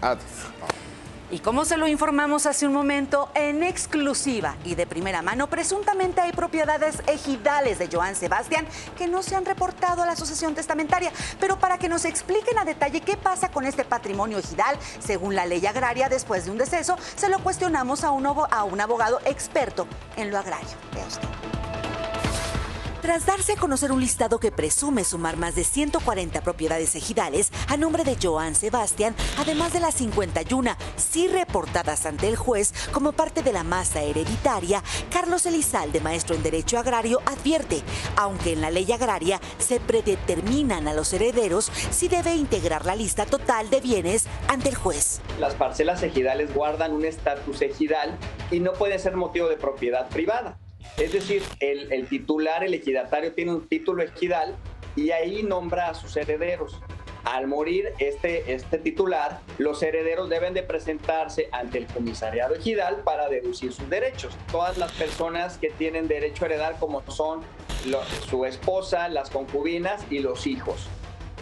Adiós. Y como se lo informamos hace un momento, en exclusiva y de primera mano, presuntamente hay propiedades ejidales de Johann Sebastián que no se han reportado a la Asociación Testamentaria. Pero para que nos expliquen a detalle qué pasa con este patrimonio ejidal, según la ley agraria, después de un deceso, se lo cuestionamos a un abogado experto en lo agrario. Vea usted. Tras darse a conocer un listado que presume sumar más de 140 propiedades ejidales a nombre de Johann Sebastián, además de las 51 sí reportadas ante el juez como parte de la masa hereditaria, Carlos Elizalde, maestro en Derecho Agrario, advierte, aunque en la ley agraria se predeterminan a los herederos, sí debe integrar la lista total de bienes ante el juez. Las parcelas ejidales guardan un estatus ejidal y no pueden ser motivo de propiedad privada. Es decir, el titular, el ejidatario, tiene un título ejidal y ahí nombra a sus herederos. Al morir este titular, los herederos deben de presentarse ante el comisariado ejidal para deducir sus derechos. Todas las personas que tienen derecho a heredar, como son su esposa, las concubinas y los hijos.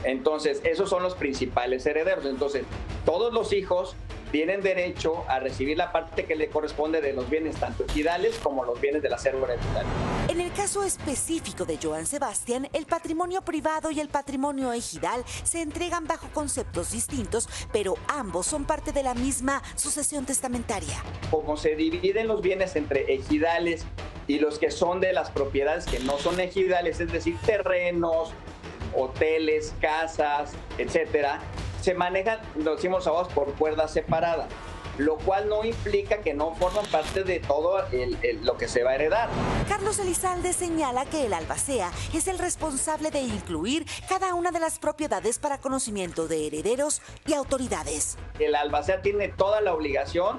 Entonces, esos son los principales herederos. Entonces, todos los hijos tienen derecho a recibir la parte que le corresponde de los bienes tanto ejidales como los bienes del acervo hereditario. En el caso específico de Johann Sebastián, el patrimonio privado y el patrimonio ejidal se entregan bajo conceptos distintos, pero ambos son parte de la misma sucesión testamentaria. Como se dividen los bienes entre ejidales y los que son de las propiedades que no son ejidales, es decir, terrenos, hoteles, casas, etcétera, se manejan, lo decimos abogados, por cuerda separada, lo cual no implica que no forman parte de todo lo que se va a heredar. Carlos Elizalde señala que el albacea es el responsable de incluir cada una de las propiedades para conocimiento de herederos y autoridades. El albacea tiene toda la obligación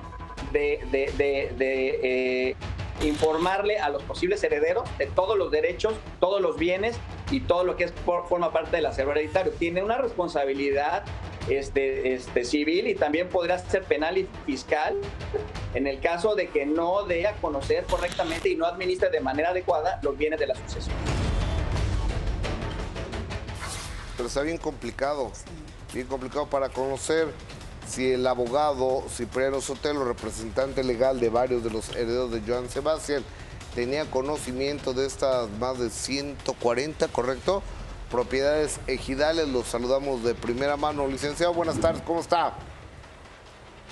de informarle a los posibles herederos de todos los derechos, todos los bienes y todo lo que forma parte del acervo hereditario. Tiene una responsabilidad civil y también podrá ser penal y fiscal en el caso de que no dé a conocer correctamente y no administre de manera adecuada los bienes de la sucesión. Pero está bien complicado para conocer si el abogado Cipriano Sotelo, representante legal de varios de los herederos de Johann Sebastián, tenía conocimiento de estas más de 140, ¿correcto?, propiedades ejidales. Los saludamos de primera mano. Licenciado, buenas tardes, ¿cómo está?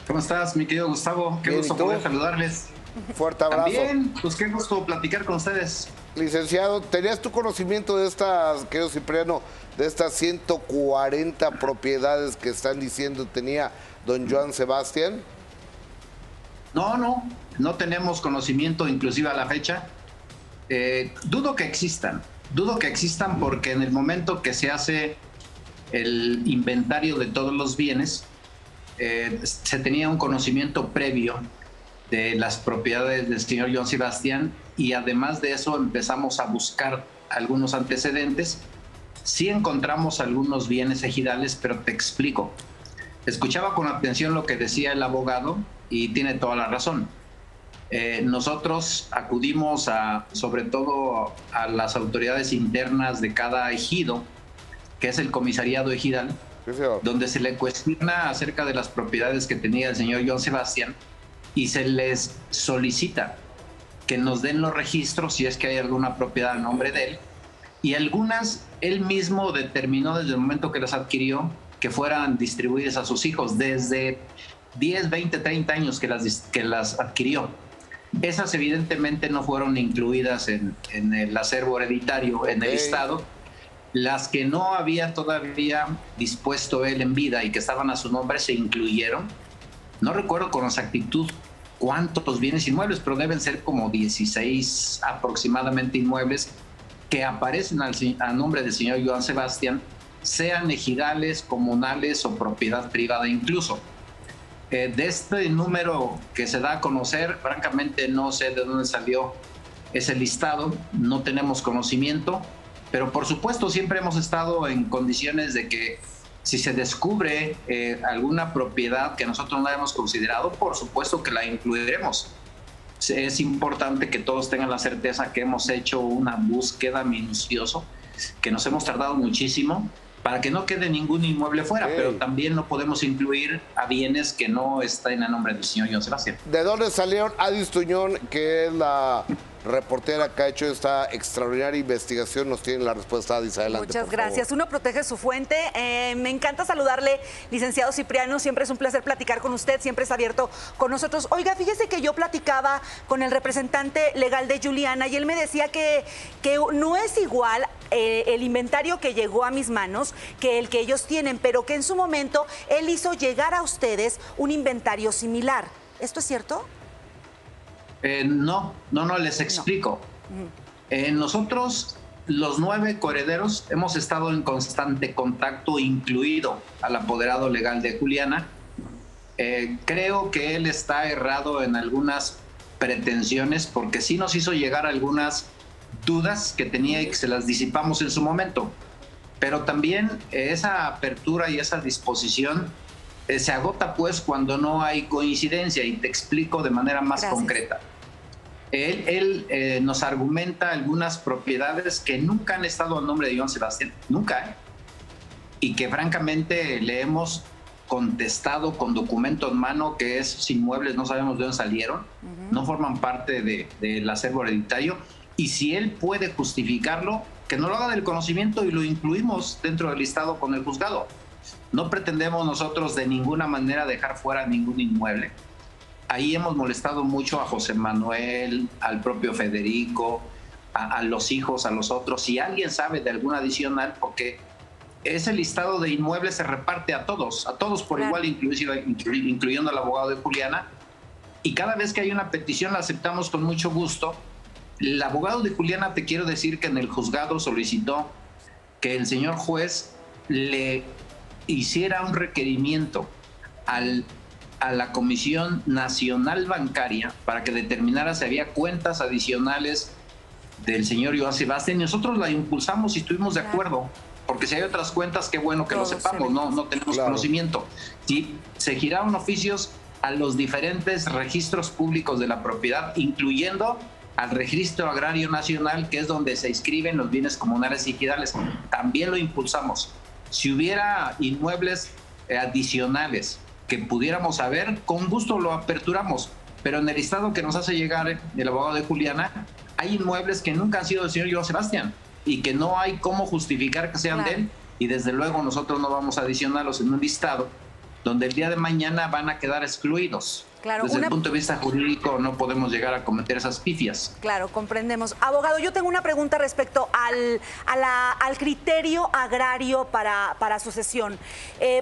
¿Cómo estás, mi querido Gustavo? Qué gusto poder saludarles. Fuerte abrazo. También, pues qué gusto platicar con ustedes. Licenciado, ¿tenías tu conocimiento de estas, querido Cipriano, de estas 140 propiedades que están diciendo tenía don Johann Sebastián? No tenemos conocimiento, inclusive a la fecha. Dudo que existan porque en el momento que se hace el inventario de todos los bienes, se tenía un conocimiento previo de las propiedades del señor Johann Sebastián y además de eso empezamos a buscar algunos antecedentes. Sí encontramos algunos bienes ejidales, pero te explico. Escuchaba con atención lo que decía el abogado y tiene toda la razón. Nosotros acudimos sobre todo a las autoridades internas de cada ejido, que es el comisariado ejidal, donde se le cuestiona acerca de las propiedades que tenía el señor Johann Sebastián y se les solicita que nos den los registros si es que hay alguna propiedad a nombre de él, y algunas él mismo determinó desde el momento que las adquirió que fueran distribuidas a sus hijos, desde 10, 20, 30 años que las adquirió. Esas evidentemente no fueron incluidas en el acervo hereditario, en el listado. Las que no había todavía dispuesto él en vida y que estaban a su nombre se incluyeron. No recuerdo con exactitud cuántos bienes inmuebles, pero deben ser como 16 aproximadamente inmuebles que aparecen a nombre del señor Johann Sebastián, sean ejidales, comunales o propiedad privada incluso. De este número que se da a conocer, francamente no sé de dónde salió ese listado, no tenemos conocimiento, pero por supuesto siempre hemos estado en condiciones de que si se descubre alguna propiedad que nosotros no hayamos considerado, por supuesto que la incluiremos. Es importante que todos tengan la certeza que hemos hecho una búsqueda minuciosa, que nos hemos tardado muchísimo para que no quede ningún inmueble fuera, pero también no podemos incluir a bienes que no estén a nombre del señor Joan Sebastián. ¿De dónde salieron? Adis Tuñón, que es la reportera que ha hecho esta extraordinaria investigación, nos tiene la respuesta. Adis, adelante. Muchas gracias. Uno protege su fuente. Me encanta saludarle, licenciado Cipriano. Siempre es un placer platicar con usted, siempre es abierto con nosotros. Oiga, fíjese que yo platicaba con el representante legal de Juliana y él me decía que no es igual el inventario que llegó a mis manos que el que ellos tienen, pero que en su momento él hizo llegar a ustedes un inventario similar. ¿Esto es cierto? No, les explico. Nosotros, los 9 coherederos, hemos estado en constante contacto, incluido al apoderado legal de Juliana. Creo que él está errado en algunas pretensiones, porque sí nos hizo llegar algunas dudas que tenía y que se las disipamos en su momento. Pero también esa apertura y esa disposición se agota pues cuando no hay coincidencia, y te explico de manera más concreta. Él nos argumenta algunas propiedades que nunca han estado a nombre de Joan Sebastián, nunca, y que francamente le hemos contestado con documento en mano que esos inmuebles no sabemos de dónde salieron, no forman parte del acervo hereditario, y si él puede justificarlo, que no lo haga del conocimiento y lo incluimos dentro del listado con el juzgado. No pretendemos nosotros de ninguna manera dejar fuera ningún inmueble. Ahí hemos molestado mucho a José Manuel, al propio Federico, a los hijos, a los otros. Si alguien sabe de alguna adicional, porque ese listado de inmuebles se reparte a todos por igual, incluyendo al abogado de Juliana, y cada vez que hay una petición la aceptamos con mucho gusto. El abogado de Juliana, te quiero decir que en el juzgado solicitó que el señor juez le hiciera un requerimiento a la Comisión Nacional Bancaria para que determinara si había cuentas adicionales del señor Joan Sebastián, y nosotros la impulsamos y estuvimos de acuerdo, porque si hay otras cuentas, qué bueno que lo sepamos, no tenemos conocimiento. Sí, se giraron oficios a los diferentes registros públicos de la propiedad, incluyendo al Registro Agrario Nacional, que es donde se inscriben los bienes comunales y ejidales. También lo impulsamos. Si hubiera inmuebles adicionales que pudiéramos saber, con gusto lo aperturamos, pero en el listado que nos hace llegar el abogado de Juliana, hay inmuebles que nunca han sido del señor Joan Sebastián y que no hay cómo justificar que sean de él, y desde luego nosotros no vamos a adicionarlos en un listado donde el día de mañana van a quedar excluidos. Claro, desde el punto de vista jurídico no podemos llegar a cometer esas pifias. Claro, comprendemos. Abogado, yo tengo una pregunta respecto al criterio agrario para sucesión.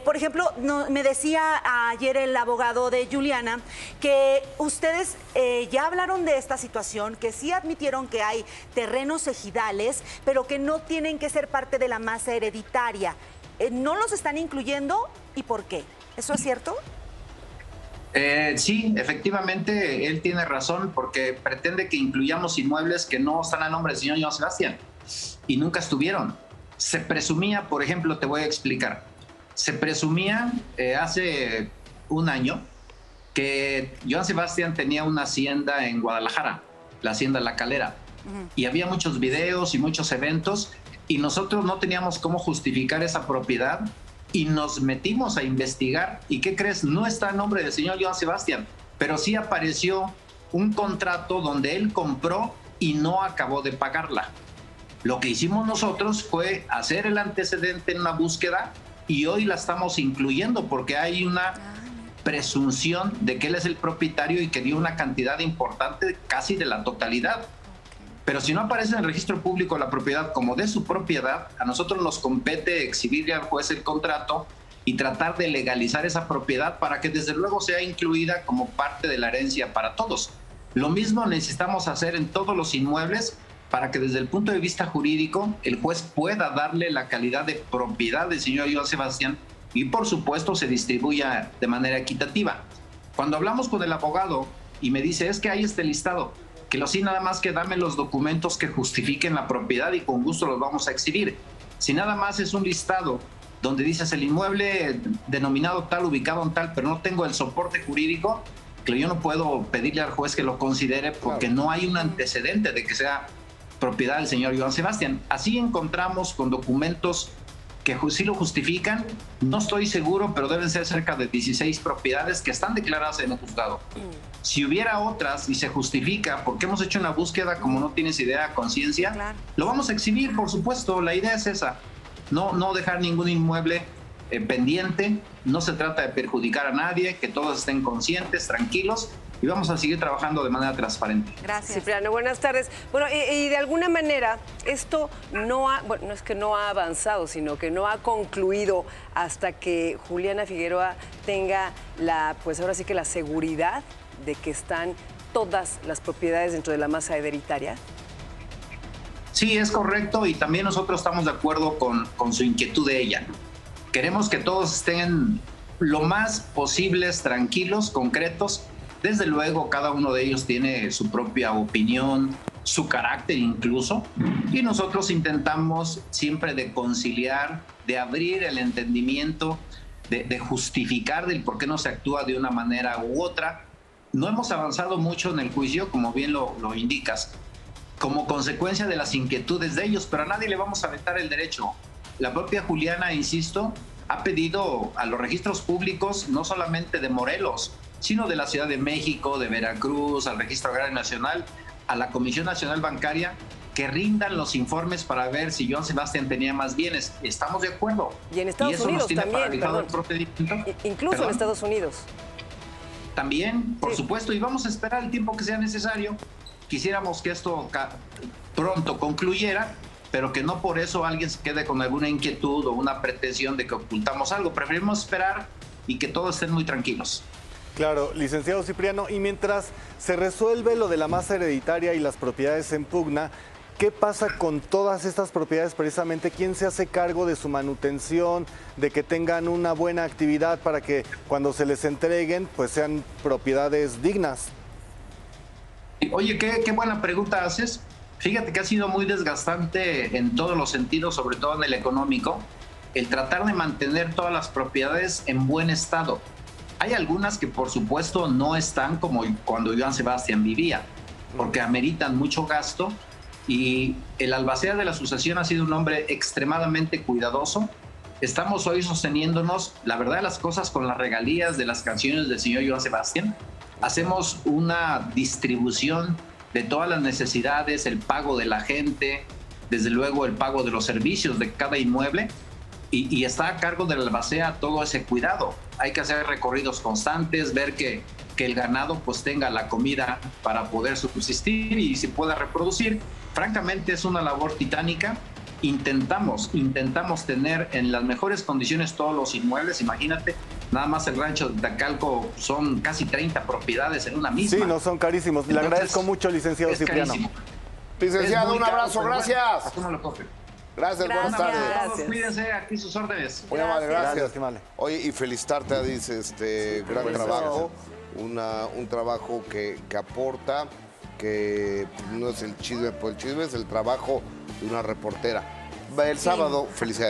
Por ejemplo, me decía ayer el abogado de Juliana que ustedes ya hablaron de esta situación, que sí admitieron que hay terrenos ejidales, pero que no tienen que ser parte de la masa hereditaria. ¿No los están incluyendo y por qué? ¿Eso es cierto? Sí, efectivamente, él tiene razón, porque pretende que incluyamos inmuebles que no están a nombre del señor Joan Sebastián y nunca estuvieron. Se presumía, por ejemplo, te voy a explicar, se presumía hace un año que Joan Sebastián tenía una hacienda en Guadalajara, la hacienda La Calera, y había muchos videos y muchos eventos, y nosotros no teníamos cómo justificar esa propiedad. Y nos metimos a investigar, y ¿qué crees? No está a nombre del señor Joan Sebastián, pero sí apareció un contrato donde él compró y no acabó de pagarla. Lo que hicimos nosotros fue hacer el antecedente en una búsqueda, y hoy la estamos incluyendo porque hay una presunción de que él es el propietario y que dio una cantidad importante, casi de la totalidad. Pero si no aparece en el registro público la propiedad como de su propiedad, a nosotros nos compete exhibirle al juez el contrato y tratar de legalizar esa propiedad para que desde luego sea incluida como parte de la herencia para todos. Lo mismo necesitamos hacer en todos los inmuebles para que desde el punto de vista jurídico el juez pueda darle la calidad de propiedad del señor Joan Sebastián y por supuesto se distribuya de manera equitativa. Cuando hablamos con el abogado y me dice, es que hay este listado, que lo sí, nada más que dame los documentos que justifiquen la propiedad y con gusto los vamos a exhibir. Si nada más es un listado donde dices el inmueble denominado tal, ubicado en tal, pero no tengo el soporte jurídico, que yo no puedo pedirle al juez que lo considere porque no hay un antecedente de que sea propiedad del señor Joan Sebastián. Así encontramos con documentos que sí lo justifican. No estoy seguro, pero deben ser cerca de 16 propiedades que están declaradas en el juzgado. Si hubiera otras y se justifica, porque hemos hecho una búsqueda, como no tienes idea, a conciencia, Claro. lo vamos a exhibir, por supuesto. La idea es esa, no dejar ningún inmueble pendiente. No se trata de perjudicar a nadie, que todos estén conscientes, tranquilos, y vamos a seguir trabajando de manera transparente. Gracias. Cipriano, buenas tardes. Bueno, y de alguna manera esto no es que no ha avanzado, sino que no ha concluido hasta que Juliana Figueroa tenga pues ahora sí que la seguridad de que están todas las propiedades dentro de la masa hereditaria. Sí, es correcto, y también nosotros estamos de acuerdo con su inquietud de ella. Queremos que todos estén lo más posibles tranquilos, concretos. Desde luego, cada uno de ellos tiene su propia opinión, su carácter incluso, y nosotros intentamos siempre de conciliar, de abrir el entendimiento, de justificar del por qué no se actúa de una manera u otra. No hemos avanzado mucho en el juicio, como bien lo indicas, como consecuencia de las inquietudes de ellos, pero a nadie le vamos a vetar el derecho. La propia Juliana, insisto, ha pedido a los registros públicos, no solamente de Morelos, sino de la Ciudad de México, de Veracruz, al Registro Agrario Nacional, a la Comisión Nacional Bancaria, que rindan los informes para ver si Joan Sebastián tenía más bienes. Estamos de acuerdo. Y en Estados eso Unidos nos tiene también, paralizado perdón. el procedimiento. Incluso ¿Perdón? en Estados Unidos. También, por Sí. supuesto, y vamos a esperar el tiempo que sea necesario. Quisiéramos que esto pronto concluyera, pero que no por eso alguien se quede con alguna inquietud o una pretensión de que ocultamos algo. Preferimos esperar y que todos estén muy tranquilos. Claro, licenciado Cipriano, y mientras se resuelve lo de la masa hereditaria y las propiedades en pugna, ¿qué pasa con todas estas propiedades precisamente? ¿Quién se hace cargo de su manutención, de que tengan una buena actividad para que cuando se les entreguen, pues sean propiedades dignas? Oye, qué buena pregunta haces. Fíjate que ha sido muy desgastante en todos los sentidos, sobre todo en el económico, el tratar de mantener todas las propiedades en buen estado. Hay algunas que por supuesto no están como cuando Joan Sebastián vivía, porque ameritan mucho gasto, y el albacea de la asociación ha sido un hombre extremadamente cuidadoso. Estamos hoy sosteniéndonos, la verdad de las cosas, con las regalías de las canciones del señor Joan Sebastián. Hacemos una distribución de todas las necesidades, el pago de la gente, desde luego el pago de los servicios de cada inmueble, y está a cargo del albacea todo ese cuidado. Hay que hacer recorridos constantes, ver que el ganado pues tenga la comida para poder subsistir y se pueda reproducir. Francamente es una labor titánica. Intentamos tener en las mejores condiciones todos los inmuebles. Imagínate, nada más el rancho de Tacalco son casi 30 propiedades en una misma. Sí, no son carísimos. Le Entonces, agradezco mucho, licenciado es Cipriano. carísimo. Licenciado, Es muy un abrazo, caro, pero gracias. bueno, ¿cómo lo coge? Gracias, buenas Gracias. tardes. Todos cuídense, aquí sus órdenes. Muy amable, Gracias, gracias. Timale. Oye, y felicitarte, dice, gran Pues, trabajo, un trabajo que aporta, que no es el chisme por el chisme, es el trabajo de una reportera. El sábado, felicidades.